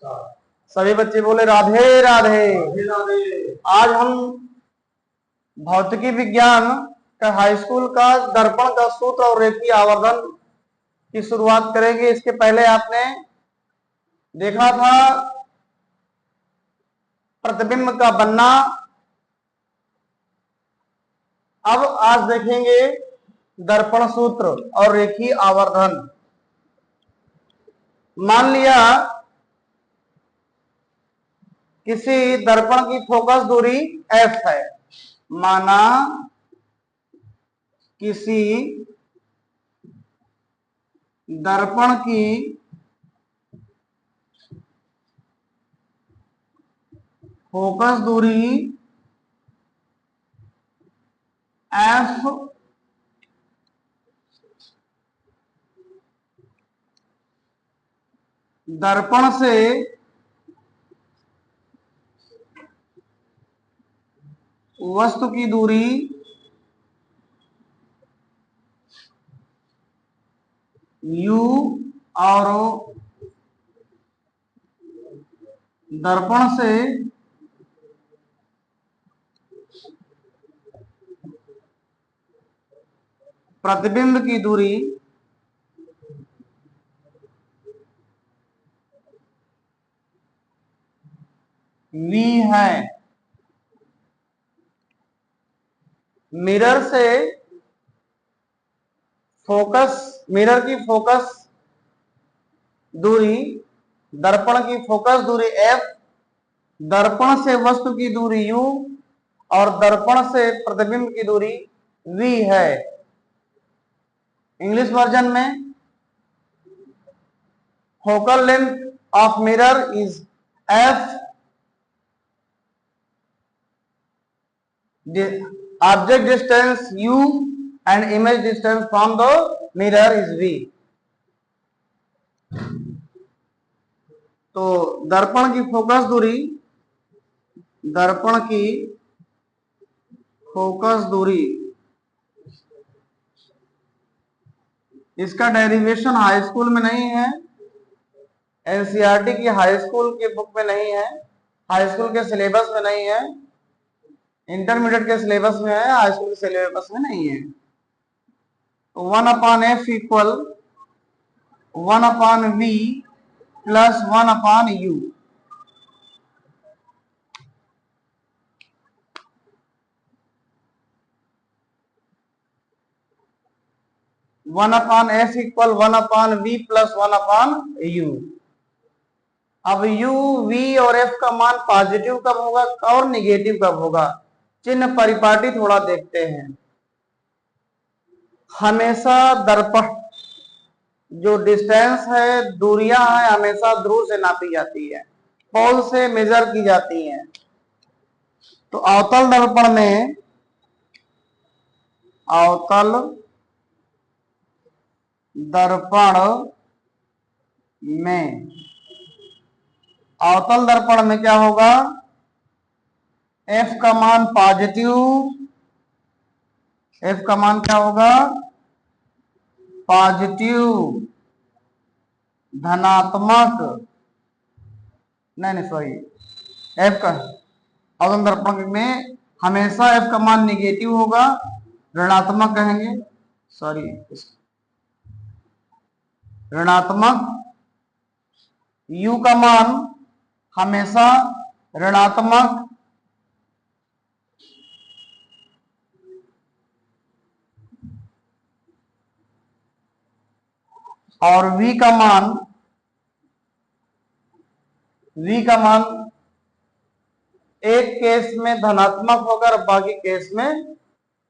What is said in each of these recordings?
सभी बच्चे बोले राधे राधे। आज हम भौतिकी विज्ञान का हाई स्कूल का दर्पण का सूत्र और रेखीय आवर्धन की शुरुआत करेंगे। इसके पहले आपने देखा था प्रतिबिंब का बनना। अब आज देखेंगे दर्पण सूत्र और रेखीय आवर्धन। मान लिया किसी दर्पण की फोकस दूरी f है। माना किसी दर्पण की फोकस दूरी f दर्पण से वस्तु की दूरी u और दर्पण से प्रतिबिंब की दूरी v है। मिरर से मिरर की फोकस दूरी, दर्पण की फोकस दूरी f, दर्पण से वस्तु की दूरी u और दर्पण से प्रतिबिंब की दूरी v है। इंग्लिश वर्जन में focal length of mirror is f, object distance u and image distance from the mirror is v। तो दर्पण की फोकस दूरी इसका डेरिवेशन हाई स्कूल में नहीं है, एनसीईआरटी की हाई स्कूल के बुक में नहीं है, हाई स्कूल के सिलेबस में नहीं है, इंटरमीडिएट के सिलेबस में है, हाई स्कूल के सिलेबस में नहीं है। तो 1/f equal 1/v plus 1/u। One upon F equal 1/v plus 1/u। अब u, v और f का मान पॉजिटिव कब होगा और निगेटिव कब होगा, चिन्ह परिपाटी थोड़ा देखते हैं। हमेशा दर्पण जो डिस्टेंस है, दूरियां हैं, हमेशा ध्रुव से नापी जाती है, पोल से मेजर की जाती हैं। तो अवतल दर्पण में क्या होगा, f का मान पॉजिटिव, f का मान क्या होगा, पॉजिटिव, धनात्मक, नहीं सॉरी, f का अवतल दर्पण में हमेशा f का मान निगेटिव होगा, ऋणात्मक कहेंगे, सॉरी ऋणात्मक। u का मान हमेशा ऋणात्मक, और v का मान एक केस में धनात्मक होगा और बाकी केस में,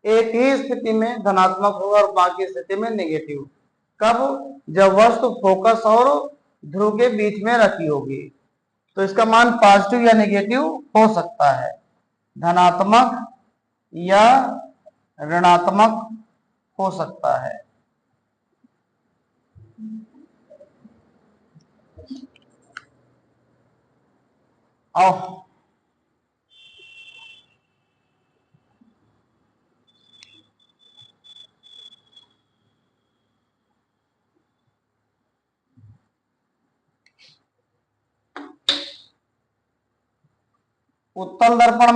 एक ही स्थिति में धनात्मक होगा और बाकी स्थिति में नेगेटिव। कब, जब वस्तु फोकस और ध्रुव के बीच में रखी होगी। तो इसका मान पॉजिटिव या नेगेटिव हो सकता है, धनात्मक या ऋणात्मक हो सकता है। और उत्तल दर्पण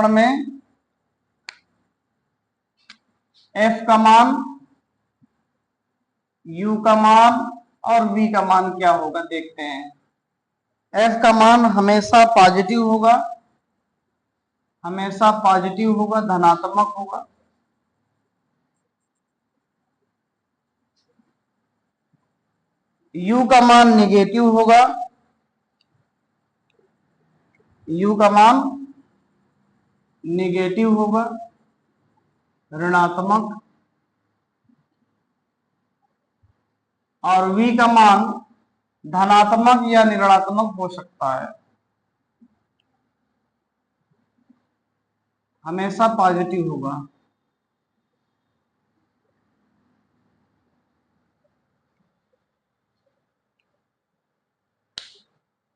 में एफ का मान, यू का मान और वी का मान क्या होगा देखते हैं। एफ का मान हमेशा पॉजिटिव होगा, धनात्मक होगा। यू का मान निगेटिव होगा, ऋणात्मक। और वी का मान धनात्मक या ऋणात्मक हो सकता है, हमेशा पॉजिटिव होगा।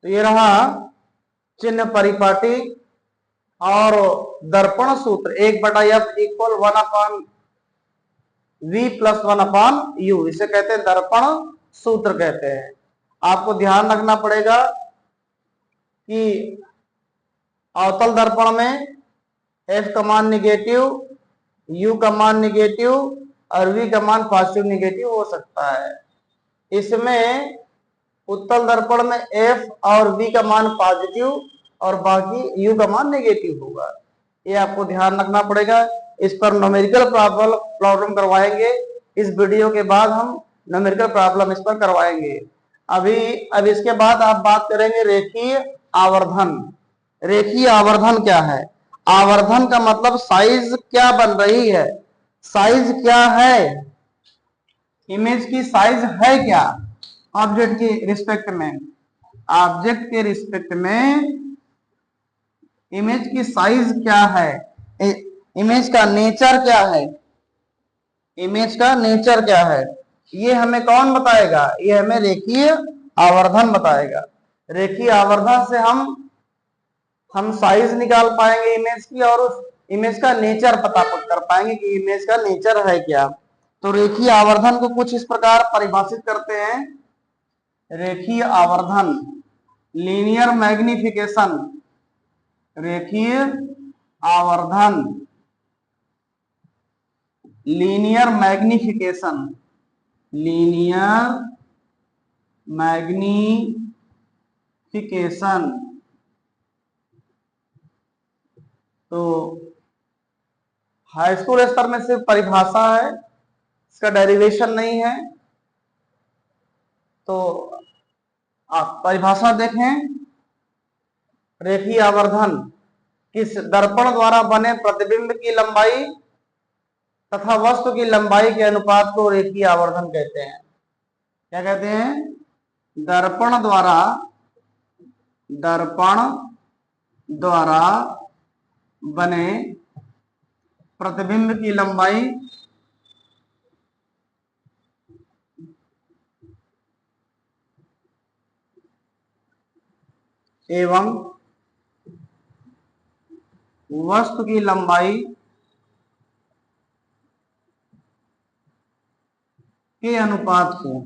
तो ये रहा चिन्ह परिपाटी और दर्पण सूत्र 1/f equal 1/v plus 1/u, इसे कहते हैं दर्पण सूत्र कहते हैं। आपको ध्यान रखना पड़ेगा कि अवतल दर्पण में एफ का मान निगेटिव, यू का मान निगेटिव और वी का मान पॉजिटिव निगेटिव हो सकता है। इसमें उत्तल दर्पण में एफ और वी का मान पॉजिटिव और बाकी यू का मान नेगेटिव होगा, ये आपको ध्यान रखना पड़ेगा। इस पर न्यूमेरिकल प्रॉब्लम करवाएंगे। इस वीडियो के बाद हम न्यूमेरिकल प्रॉब्लम इस पर करवाएंगे। अब इसके बाद आप बात करेंगे रेखीय आवर्धन। रेखीय आवर्धन क्या है? आवर्धन का मतलब साइज क्या बन रही है, साइज क्या है, इमेज की साइज है क्या ऑब्जेक्ट के रिस्पेक्ट में, इमेज की साइज क्या है, इमेज का नेचर क्या है, ये हमें कौन बताएगा? ये हमें रेखीय आवर्धन बताएगा। रेखीय आवर्धन से हम साइज निकाल पाएंगे इमेज की और उस इमेज का नेचर पता कर पाएंगे कि इमेज का नेचर है क्या। तो रेखीय आवर्धन को कुछ इस प्रकार परिभाषित करते हैं। रेखीय आवर्धन, लीनियर मैग्निफिकेशन, रेखीय आवर्धन, लीनियर मैग्निफिकेशन, तो हाई स्कूल स्तर में सिर्फ परिभाषा है, इसका डेरिवेशन नहीं है। तो आप परिभाषा देखें। रेखीय आवर्धन किस दर्पण द्वारा बने प्रतिबिंब की लंबाई तथा वस्तु की लंबाई के अनुपात को रेखीय आवर्धन कहते हैं। क्या कहते हैं? दर्पण द्वारा बने प्रतिबिंब की लंबाई एवं वस्तु की लंबाई के अनुपात को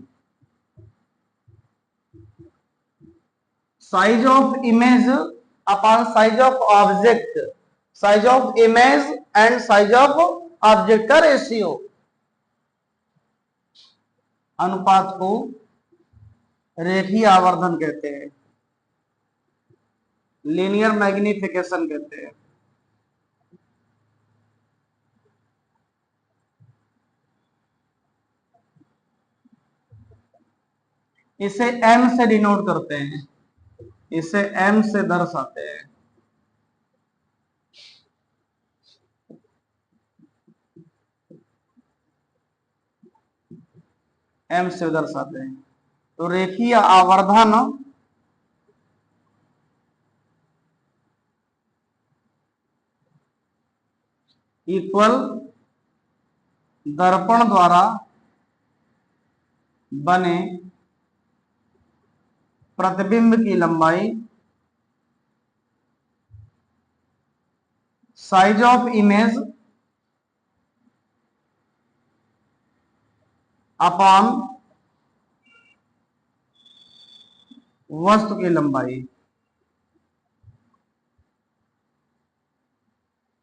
size of image upon size of object, size of image and size of object का रेशियो, अनुपात को रेखीय आवर्धन कहते हैं, लीनियर मैग्निफिकेशन कहते हैं। इसे m से डिनोट करते हैं, इसे m से दर्शाते हैं। m से दर्शाते हैं। तो रेखीय आवर्धन इक्वल दर्पण द्वारा बने प्रतिबिंब की लंबाई, साइज ऑफ इमेज अपॉन वस्तु की लंबाई,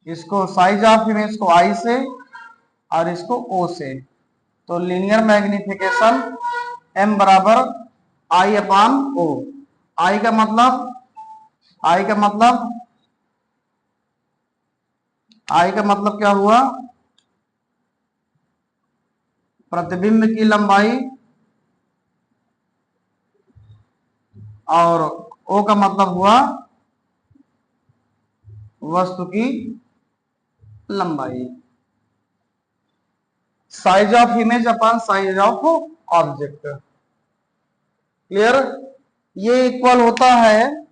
इसको साइज ऑफ इमेज को आई से और इसको ओ से, तो लीनियर मैग्निफिकेशन m बराबर आई अपान ओ। आई का मतलब आई का मतलब आई का मतलब क्या हुआ, प्रतिबिंब की लंबाई, और ओ का मतलब हुआ वस्तु की लंबाई। Size of image upon size of object, clear. ये इक्वल होता है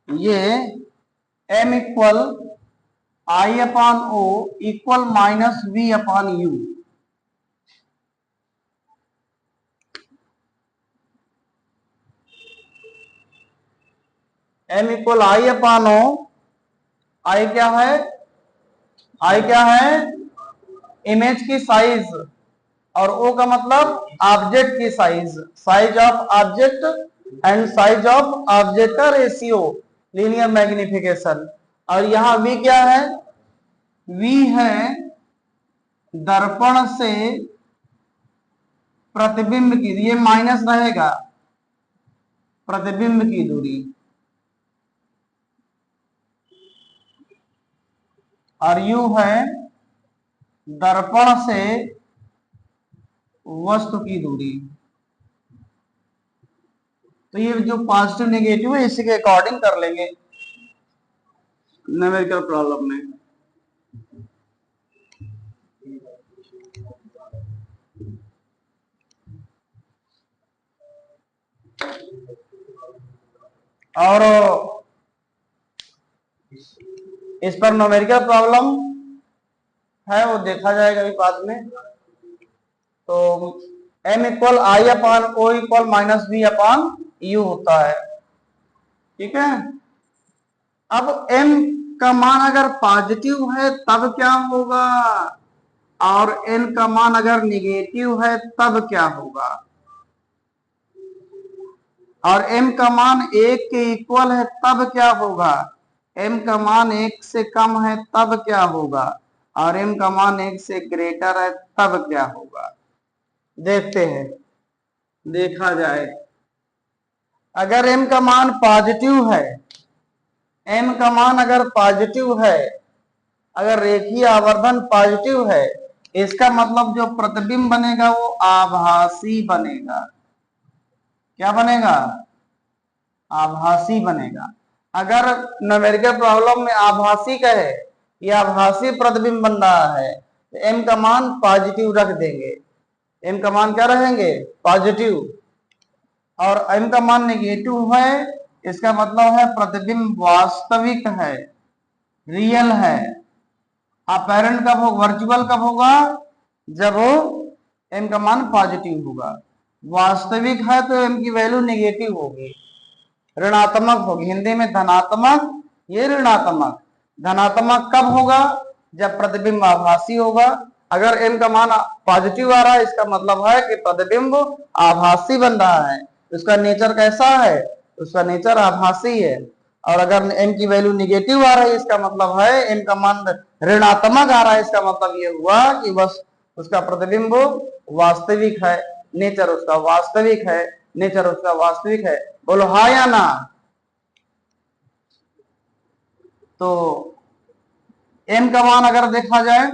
ये m equal I upon O equal minus V upon U. m equal I upon O, I क्या है, आई क्या है, इमेज की साइज, और ओ का मतलब ऑब्जेक्ट की size, size of object and size of object का रेशियो, लीनियर मैग्निफिकेशन। और यहां वी क्या है, वी है दर्पण से प्रतिबिंब की, ये माइनस रहेगा, प्रतिबिंब की दूरी, और यू है दर्पण से वस्तु की दूरी। तो ये जो पॉजिटिव नेगेटिव है इसी के अकॉर्डिंग कर लेंगे न्यूमेरिकल प्रॉब्लम में। और इस पर न्यूमेरिकल प्रॉब्लम है वो देखा जाएगा अभी बाद में। तो m इक्वल आई upon O equal minus B upon u होता है, ठीक है। अब m का मान अगर पॉजिटिव है तब क्या होगा, और n का मान अगर निगेटिव है तब क्या होगा, और m का मान 1 के इक्वल है तब क्या होगा, m का मान 1 से कम है तब क्या होगा, और m का मान 1 से ग्रेटर है तब क्या होगा। देखते हैं, देखा जाए। अगर m का मान पॉजिटिव है, m का मान अगर पॉजिटिव है, अगर रेखीय आवर्धन पॉजिटिव है, इसका मतलब जो प्रतिबिंब बनेगा वो आभासी बनेगा। क्या बनेगा, आभासी बनेगा। अगर न्यूमेरिकल प्रॉब्लम में आभासी कहे, ये आभासी प्रतिबिंब बन रहा है, तो m का मान पॉजिटिव रख देंगे, m का मान क्या रहेंगे, पॉजिटिव। और m का मान नेगेटिव है, इसका मतलब है प्रतिबिंब वास्तविक है, रियल है। अपैरेंट कब होगा, वर्चुअल कब होगा, जब m का मान पॉजिटिव होगा। वास्तविक है तो m की वैल्यू नेगेटिव होगी, ऋणात्मक होगी, हिंदी में धनात्मक, ये ऋणात्मक। धनात्मक कब होगा, जब प्रतिबिंब आभासी होगा। अगर m का मान पॉजिटिव आ रहा है, इसका मतलब है कि प्रतिबिंब आभासी बन रहा है, उसका नेचर कैसा है, उसका नेचर आभासी है। और अगर m की वैल्यू निगेटिव आ रही है, इसका मतलब है m का मान ऋणात्मक आ रहा है, इसका मतलब ये हुआ कि बस उसका प्रतिबिंब वास्तविक है, नेचर उसका वास्तविक है, नेचर उसका वास्तविक है। बोलो हाँ या ना। तो m का मान अगर देखा जाए,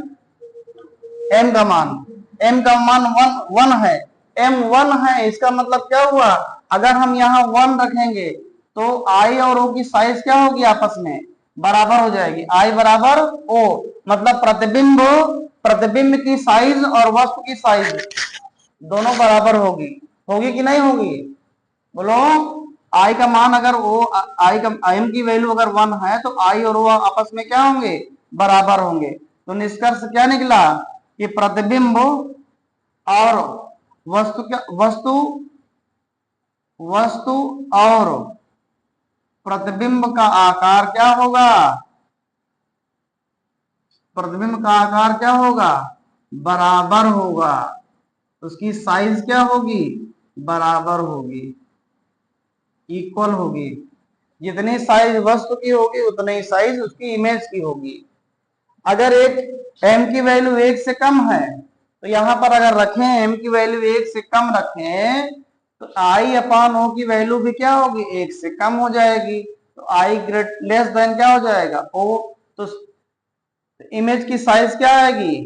m का मान वन है, m 1 है, इसका मतलब क्या हुआ, अगर हम यहाँ 1 रखेंगे तो i और o की साइज क्या होगी, आपस में बराबर हो जाएगी, i बराबर o, मतलब प्रतिबिंब की साइज और वस्तु की साइज दोनों बराबर होगी, होगी कि नहीं होगी। बोलो i का मान अगर o, i का m की वैल्यू अगर 1 है तो i और o आपस में क्या होंगे, बराबर होंगे। तो निष्कर्ष क्या निकला कि प्रतिबिंब और वस्तु वस्तु और प्रतिबिंब का आकार क्या होगा, प्रतिबिंब का आकार क्या होगा, बराबर होगा। उसकी साइज क्या होगी, बराबर होगी, इक्वल होगी। जितनी साइज वस्तु की होगी उतनी ही साइज उसकी इमेज की होगी। अगर एक m की वैल्यू 1 से कम है तो यहां पर अगर रखें m की वैल्यू 1 से कम रखें तो i अपॉन o की वैल्यू भी क्या होगी, 1 से कम हो जाएगी। तो i ग्रेट लेस देन क्या हो जाएगा, o। तो इमेज की साइज क्या आएगी,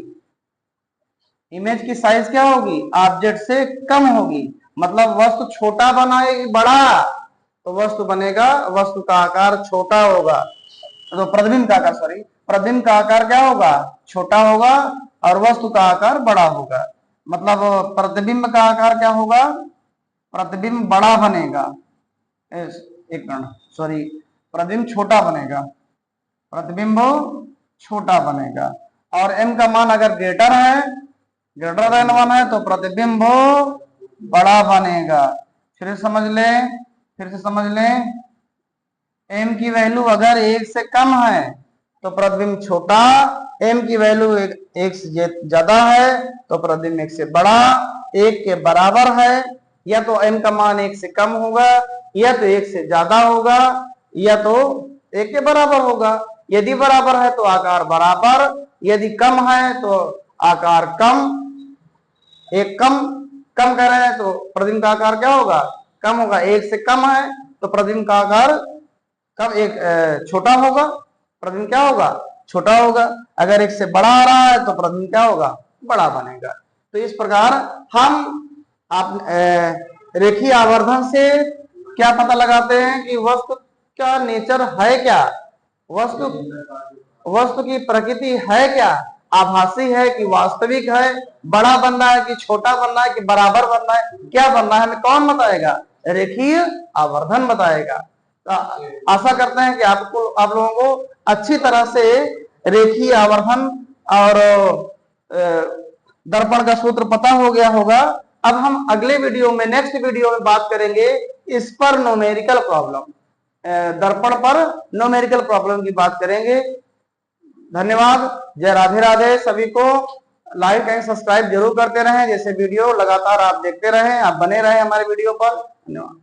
इमेज की साइज क्या होगी, ऑब्जेक्ट से कम होगी। मतलब वस्तु छोटा बनाएगी बड़ा तो वस्तु बनेगा, वस्तु का आकार छोटा होगा। तो प्रतिबिंब का आकार, सॉरी, प्रतिबिंब का आकार क्या होगा, छोटा होगा और वस्तु का आकार बड़ा होगा। मतलब प्रतिबिंब का आकार क्या होगा, प्रतिबिंब बड़ा बनेगा, एक मिनट, सॉरी, प्रतिबिंब छोटा बनेगा, प्रतिबिंब छोटा बनेगा। और m का मान अगर ग्रेटर है, ग्रेटर देन 1 है तो प्रतिबिंब बड़ा बनेगा। फिर से समझ लें, m की वैल्यू अगर 1 से कम है तो प्रतिबिंब छोटा, m की वैल्यू 1 से ज्यादा है तो प्रतिबिंब 1 से बड़ा, 1 के बराबर है, या तो m का मान 1 से कम होगा, या तो 1 से ज्यादा होगा, या तो 1 के बराबर होगा। यदि बराबर है तो आकार बराबर, यदि कम है तो आकार कम। एक कम कर रहे हैं तो प्रतिबिंब का आकार क्या होगा, कम होगा। 1 से कम है तो प्रतिबिंब का आकार कम, एक छोटा होगा, प्रतिबिंब क्या होगा, छोटा होगा। अगर 1 से बड़ा आ रहा है तो प्रतिबिंब क्या होगा, बड़ा बनेगा। तो इस प्रकार हम आप रेखीय आवर्धन से क्या पता लगाते हैं कि वस्तु का नेचर है क्या, वस्तु की प्रकृति है क्या, आभासी है कि वास्तविक है, बड़ा बनना है कि छोटा बनना है कि बराबर बनना है, क्या बनना है, हमें कौन बताएगा, रेखीय आवर्धन बताएगा। आशा करते हैं कि आप लोगों को अच्छी तरह से रेखीय आवर्धन और दर्पण का सूत्र पता हो गया होगा। अब हम अगले वीडियो में, नेक्स्ट वीडियो में बात करेंगे इस पर न्यूमेरिकल प्रॉब्लम, दर्पण पर न्यूमेरिकल प्रॉब्लम की बात करेंगे। धन्यवाद, जय राधे राधे। सभी को लाइक एंड सब्सक्राइब जरूर करते रहें, जैसे वीडियो लगातार आप देखते रहें, आप बने रहें हमारे वीडियो पर। धन्यवाद।